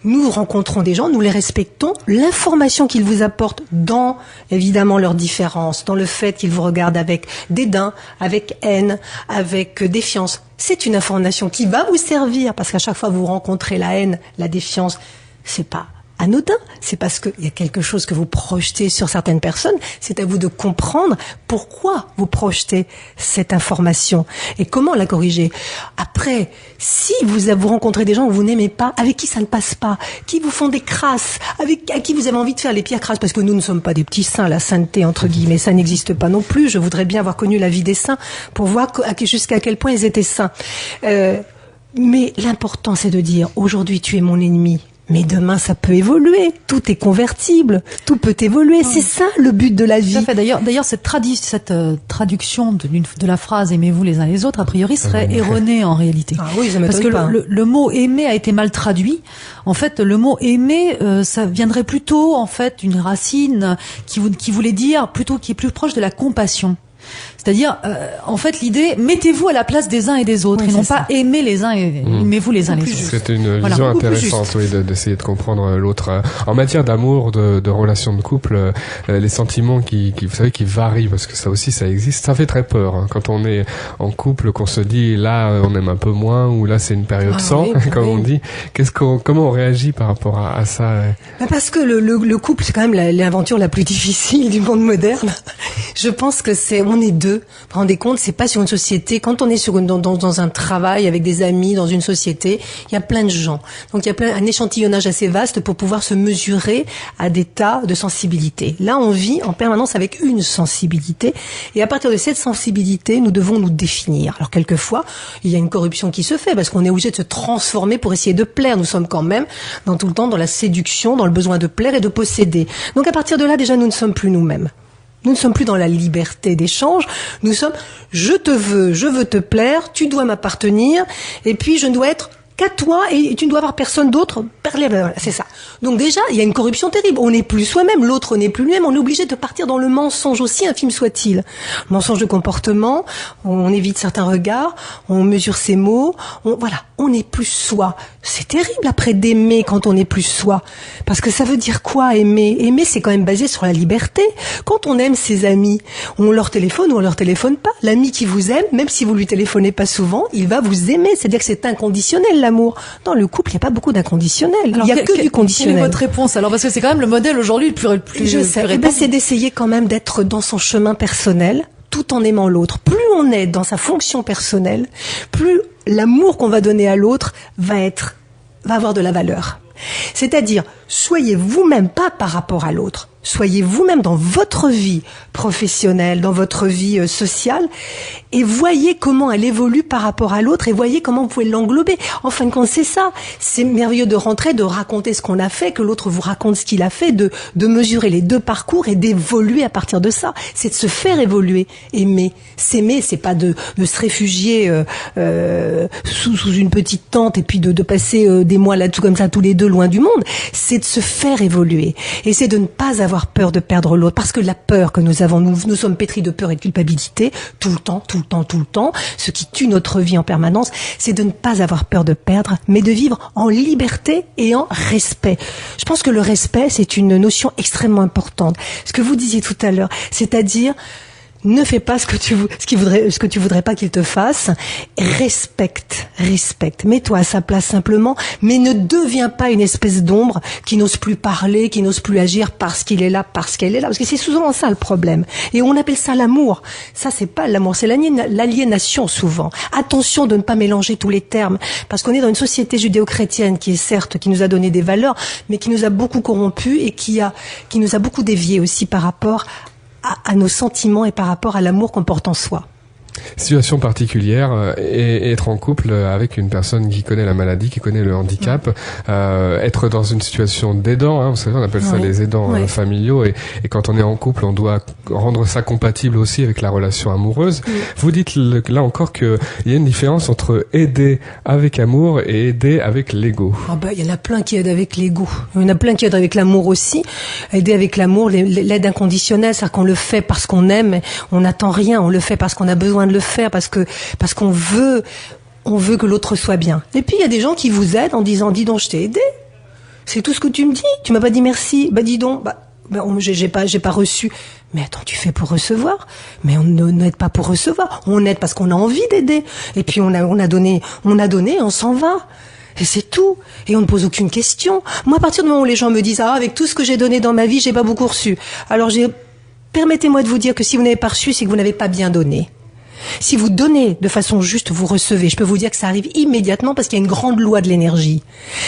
Nous rencontrons des gens, nous les respectons. L'information qu'ils vous apportent dans, évidemment, leurs différences, dans le fait qu'ils vous regardent avec dédain, avec haine, avec défiance, c'est une information qui va vous servir, parce qu'à chaque fois que vous rencontrez la haine, la défiance, c'est pas anodin, c'est parce qu'il y a quelque chose que vous projetez sur certaines personnes, c'est à vous de comprendre pourquoi vous projetez cette information et comment la corriger. Après, si vous rencontrez des gens que vous n'aimez pas, avec qui ça ne passe pas, qui vous font des crasses, à qui vous avez envie de faire les pires crasses, parce que nous ne sommes pas des petits saints, la sainteté entre guillemets, ça n'existe pas non plus, je voudrais bien avoir connu la vie des saints pour voir jusqu'à quel point ils étaient saints. Mais l'important c'est de dire, aujourd'hui tu es mon ennemi, Mais demain, ça peut évoluer. Tout est convertible. Tout peut évoluer. C'est ça, le but de la vie. Tout à fait. D'ailleurs, cette traduction de la phrase « aimez-vous les uns les autres », a priori, serait erronée en réalité. Ah oui, ça m'étonne pas. Parce que le mot « aimer » a été mal traduit. En fait, le mot « aimer », ça viendrait plutôt, en fait, une racine qui voulait dire plutôt, qui est plus proche de la compassion. C'est-à-dire, en fait, l'idée, mettez-vous à la place des uns et des autres, et non pas aimez les uns et aimez-vous les uns les autres. C'est une vision intéressante, oui, d'essayer de comprendre l'autre. En matière d'amour, de relations de couple, les sentiments vous savez, qui varient, parce que ça aussi, ça existe. Ça fait très peur, hein, quand on est en couple, qu'on se dit, là, on aime un peu moins, ou là, c'est une période sans, comme on dit. Comment on réagit par rapport à ça? Parce que le couple, c'est quand même l'aventure la plus difficile du monde moderne. Je pense que on est deux. Vous vous rendez compte, c'est pas sur une société. Quand on est dans un travail avec des amis, dans une société, il y a plein de gens. Donc il y a un échantillonnage assez vaste pour pouvoir se mesurer à des tas de sensibilités. Là, on vit en permanence avec une sensibilité, et à partir de cette sensibilité, nous devons nous définir. Alors quelquefois, il y a une corruption qui se fait parce qu'on est obligé de se transformer pour essayer de plaire. Nous sommes quand même tout le temps dans la séduction, dans le besoin de plaire et de posséder. Donc à partir de là, déjà, nous ne sommes plus nous-mêmes. Nous ne sommes plus dans la liberté d'échange. Nous sommes, je veux te plaire, tu dois m'appartenir, et puis je ne dois être qu'à toi, et tu ne dois avoir personne d'autre. C'est ça. Donc déjà, il y a une corruption terrible. On n'est plus soi-même, l'autre n'est plus lui-même. On est obligé de partir dans le mensonge, aussi infime soit-il. Mensonge de comportement, on évite certains regards, on mesure ses mots, on n'est plus soi. C'est terrible après d'aimer quand on n'est plus soi. Parce que ça veut dire quoi, aimer? Aimer, c'est quand même basé sur la liberté. Quand on aime ses amis, on leur téléphone ou on leur téléphone pas. L'ami qui vous aime, même si vous lui téléphonez pas souvent, il va vous aimer. C'est-à-dire que c'est inconditionnel, l'amour. Dans le couple, il n'y a pas beaucoup d'inconditionnel. Il n'y a que du conditionnel. Quelle est votre réponse alors? Parce que c'est quand même le modèle aujourd'hui le plus Je sais. C'est d'essayer quand même d'être dans son chemin personnel, tout en aimant l'autre. Plus on est dans sa fonction personnelle, plus l'amour qu'on va donner à l'autre va avoir de la valeur. C'est-à-dire, soyez vous-même pas par rapport à l'autre. Soyez vous-même dans votre vie professionnelle, dans votre vie sociale, et voyez comment elle évolue par rapport à l'autre, et voyez comment vous pouvez l'englober. En fin de compte, c'est ça. C'est merveilleux de rentrer, de raconter ce qu'on a fait, que l'autre vous raconte ce qu'il a fait, de mesurer les deux parcours et d'évoluer à partir de ça. C'est de se faire évoluer. Aimer. S'aimer, c'est pas de se réfugier sous une petite tente et puis de passer des mois là-dessous comme ça tous les deux loin du monde. C'est de se faire évoluer. Et c'est de ne pas avoir peur de perdre l'autre, parce que la peur que nous avons, nous sommes pétris de peur et de culpabilité tout le temps. Ce qui tue notre vie en permanence, c'est de ne pas avoir peur de perdre, mais de vivre en liberté et en respect. Je pense que le respect, c'est une notion extrêmement importante. Ce que vous disiez tout à l'heure, c'est-à-dire ne fais pas ce que tu voudrais pas qu'il te fasse. Respecte. Mets-toi à sa place simplement, mais ne deviens pas une espèce d'ombre qui n'ose plus parler, qui n'ose plus agir parce qu'il est là, parce qu'elle est là. Parce que c'est souvent ça le problème. Et on appelle ça l'amour. Ça, c'est pas l'amour, c'est l'aliénation souvent. Attention de ne pas mélanger tous les termes, parce qu'on est dans une société judéo-chrétienne qui nous a donné des valeurs, mais qui nous a beaucoup corrompus et qui nous a beaucoup déviés aussi par rapport à nos sentiments et par rapport à l'amour qu'on porte en soi. Situation particulière, et être en couple avec une personne qui connaît la maladie, qui connaît le handicap, être dans une situation d'aidant, vous savez, on appelle ça les aidants familiaux, et quand on est en couple, on doit rendre ça compatible aussi avec la relation amoureuse. Vous dites là encore qu'il y a une différence entre aider avec amour et aider avec l'ego. Il y en a plein qui aident avec l'ego. Il y en a plein qui aident avec l'amour aussi. Aider avec l'amour, l'aide inconditionnelle, c'est-à-dire qu'on le fait parce qu'on aime, on n'attend rien, on le fait parce qu'on a besoin de le faire, parce qu'on veut que l'autre soit bien. Et puis il y a des gens qui vous aident en disant, dis donc, je t'ai aidé. C'est tout ce que tu me dis. Tu m'as pas dit merci. Dis donc, j'ai pas reçu. Mais attends, tu fais pour recevoir. Mais on n'aide pas pour recevoir. On aide parce qu'on a envie d'aider. Et puis on a donné, on s'en va. Et c'est tout. Et on ne pose aucune question. Moi, à partir du moment où les gens me disent, avec tout ce que j'ai donné dans ma vie, j'ai pas beaucoup reçu. Alors permettez-moi de vous dire que si vous n'avez pas reçu, c'est que vous n'avez pas bien donné. Si vous donnez de façon juste, vous recevez. Je peux vous dire que ça arrive immédiatement parce qu'il y a une grande loi de l'énergie.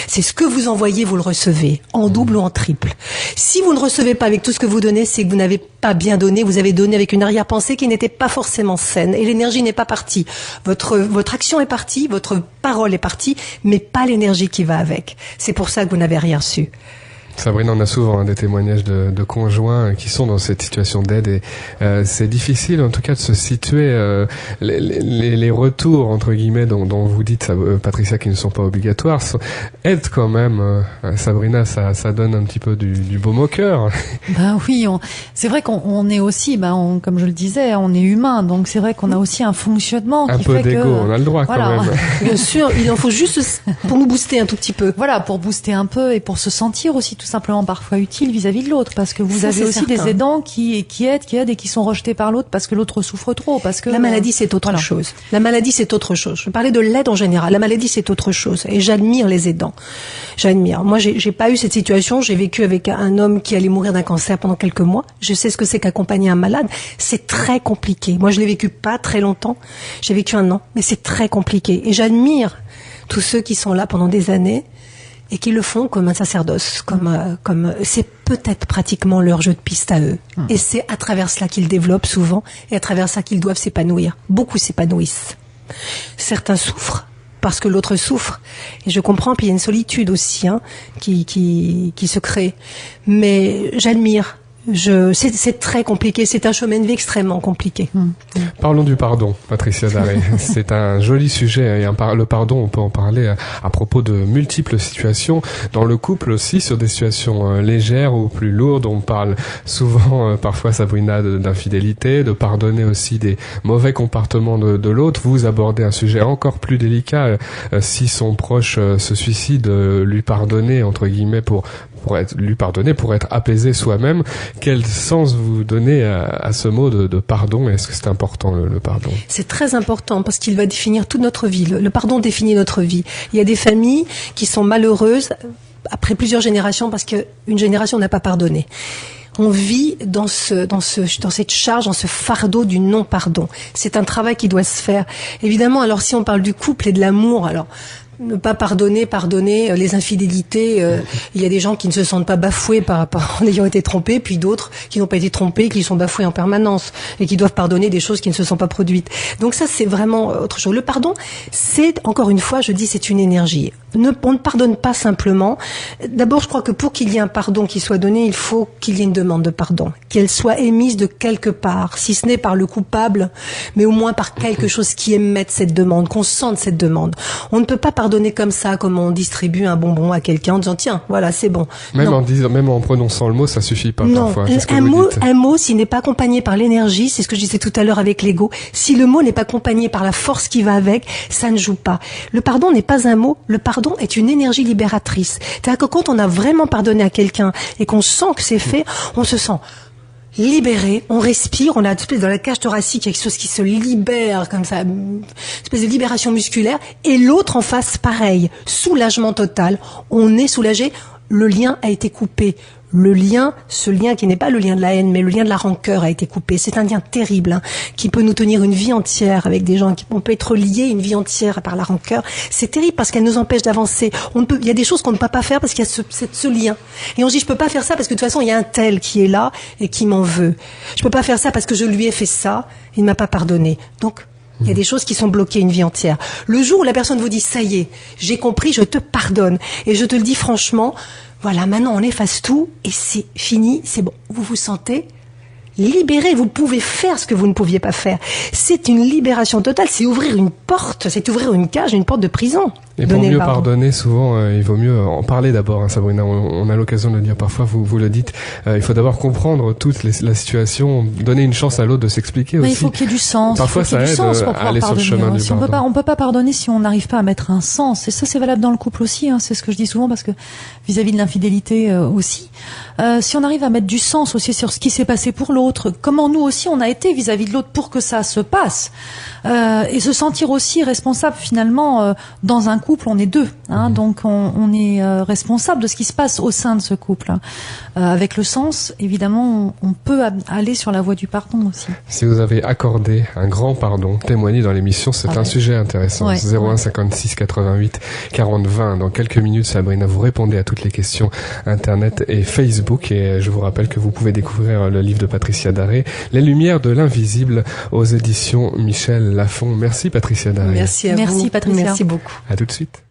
C'est ce que vous envoyez, vous le recevez, en double ou en triple. Si vous ne recevez pas avec tout ce que vous donnez, c'est que vous n'avez pas bien donné, vous avez donné avec une arrière-pensée qui n'était pas forcément saine, et l'énergie n'est pas partie. Votre action est partie, votre parole est partie, mais pas l'énergie qui va avec. C'est pour ça que vous n'avez rien reçu. Sabrina, on a souvent des témoignages de conjoints qui sont dans cette situation d'aide et c'est difficile en tout cas de se situer les retours entre guillemets dont vous dites Patricia qui ne sont pas obligatoires aident quand même. Sabrina, ça donne un petit peu du baume au cœur. Ben oui, c'est vrai qu'on est aussi, comme je le disais, on est humain, donc c'est vrai qu'on a aussi un fonctionnement un qui peu fait d'ego, que on a le droit voilà. Quand même. Bien sûr, il en faut juste pour nous booster un tout petit peu. Voilà, pour booster un peu et pour se sentir aussi tout simplement parfois utile vis-à-vis de l'autre, parce que vous avez aussi certain. Des aidants qui aident et qui sont rejetés par l'autre parce que l'autre souffre trop, parce que la maladie c'est autre chose. La maladie c'est autre chose. Je parlais de l'aide en général. La maladie c'est autre chose et j'admire les aidants. J'admire. Moi j'ai pas eu cette situation. J'ai vécu avec un homme qui allait mourir d'un cancer pendant quelques mois. Je sais ce que c'est qu'accompagner un malade. C'est très compliqué. Moi je l'ai vécu pas très longtemps. J'ai vécu 1 an, mais c'est très compliqué et j'admire tous ceux qui sont là pendant des années et qui le font comme un sacerdoce, comme c'est peut-être pratiquement leur jeu de piste à eux. Et c'est à travers cela qu'ils développent souvent, et à travers ça qu'ils doivent s'épanouir. Beaucoup s'épanouissent. Certains souffrent, parce que l'autre souffre. Et je comprends, puis il y a une solitude aussi, qui se crée. Mais j'admire. C'est très compliqué, c'est un chemin de vie extrêmement compliqué. Parlons du pardon, Patricia Daré. C'est un joli sujet et le pardon, on peut en parler à propos de multiples situations. Dans le couple aussi, sur des situations légères ou plus lourdes, on parle souvent, parfois Sabrina, d'infidélité, de pardonner aussi des mauvais comportements de l'autre. Vous abordez un sujet encore plus délicat, si son proche se suicide, lui pardonner, entre guillemets, pour être apaisé soi-même. Quel sens vous donnez à ce mot de pardon? Est-ce que c'est important le pardon? C'est très important parce qu'il va définir toute notre vie. Le pardon définit notre vie. Il y a des familles qui sont malheureuses après plusieurs générations parce qu'une génération n'a pas pardonné. On vit dans cette charge, dans ce fardeau du non-pardon. C'est un travail qui doit se faire. Évidemment, alors si on parle du couple et de l'amour, alors ne pas pardonner les infidélités. Il y a des gens qui ne se sentent pas bafoués par rapport en ayant été trompés, puis d'autres qui n'ont pas été trompés, qui sont bafoués en permanence et qui doivent pardonner des choses qui ne se sont pas produites. Donc ça, c'est vraiment autre chose. Le pardon, c'est, encore une fois, je dis, c'est une énergie. On ne pardonne pas simplement. D'abord, je crois que pour qu'il y ait un pardon qui soit donné, il faut qu'il y ait une demande de pardon, qu'elle soit émise de quelque part, si ce n'est par le coupable, mais au moins par quelque chose qui émette cette demande, qu'on sente cette demande. On ne peut pas pardonner comme ça, comme on distribue un bonbon à quelqu'un en disant tiens, voilà, c'est bon. Même en prononçant le mot, ça suffit pas parfois. Un mot, s'il n'est pas accompagné par l'énergie, c'est ce que je disais tout à l'heure avec l'ego. Si le mot n'est pas accompagné par la force qui va avec, ça ne joue pas. Le pardon n'est pas un mot. Le pardon est une énergie libératrice. C'est-à-dire que quand on a vraiment pardonné à quelqu'un et qu'on sent que c'est fait, on se sent libéré, on respire, on a une espèce dans la cage thoracique, quelque chose qui se libère comme ça, une espèce de libération musculaire, et l'autre en face, pareil, soulagement total, on est soulagé, le lien a été coupé. Ce lien qui n'est pas le lien de la haine, mais le lien de la rancœur a été coupé. C'est un lien terrible, qui peut nous tenir une vie entière avec des gens on peut être lié une vie entière par la rancœur. C'est terrible parce qu'elle nous empêche d'avancer. Il y a des choses qu'on ne peut pas faire parce qu'il y a ce lien. Et on se dit, je peux pas faire ça parce que de toute façon, il y a un tel qui est là et qui m'en veut. Je peux pas faire ça parce que je lui ai fait ça, il ne m'a pas pardonné. Donc, il y a des choses qui sont bloquées une vie entière. Le jour où la personne vous dit, ça y est, j'ai compris, je te pardonne. Et je te le dis franchement, voilà, maintenant on efface tout et c'est fini, c'est bon. Vous vous sentez libéré, vous pouvez faire ce que vous ne pouviez pas faire. C'est une libération totale, c'est ouvrir une porte, c'est ouvrir une cage, une porte de prison. Et pour mieux pardonner, souvent, il vaut mieux en parler d'abord, Sabrina. On a l'occasion de le dire parfois, vous le dites. Il faut d'abord comprendre toute la situation, donner une chance à l'autre de s'expliquer aussi. Il faut qu'il y ait du sens. Parfois, ça aide à aller sur le chemin du pardon. On peut pas pardonner si on n'arrive pas à mettre un sens. Et ça, c'est valable dans le couple aussi. C'est ce que je dis souvent parce que vis-à-vis de l'infidélité aussi. Si on arrive à mettre du sens aussi sur ce qui s'est passé pour l'autre, comment nous aussi on a été vis-à-vis de l'autre pour que ça se passe, et se sentir aussi responsable finalement dans un couple, on est deux, donc on est responsable de ce qui se passe au sein de ce couple. Avec le sens, évidemment, on peut aller sur la voie du pardon aussi. Si vous avez accordé un grand pardon, témoignez dans l'émission, c'est un sujet intéressant. 01 56 88 40 20. Dans quelques minutes, Sabrina, vous répondez à toutes les questions Internet et Facebook. Et je vous rappelle que vous pouvez découvrir le livre de Patricia Daré, Les Lumières de l'Invisible, aux éditions Michel Lafon. Merci Patricia Daré. Merci à vous. Merci Patricia. Merci beaucoup. À tout de suite.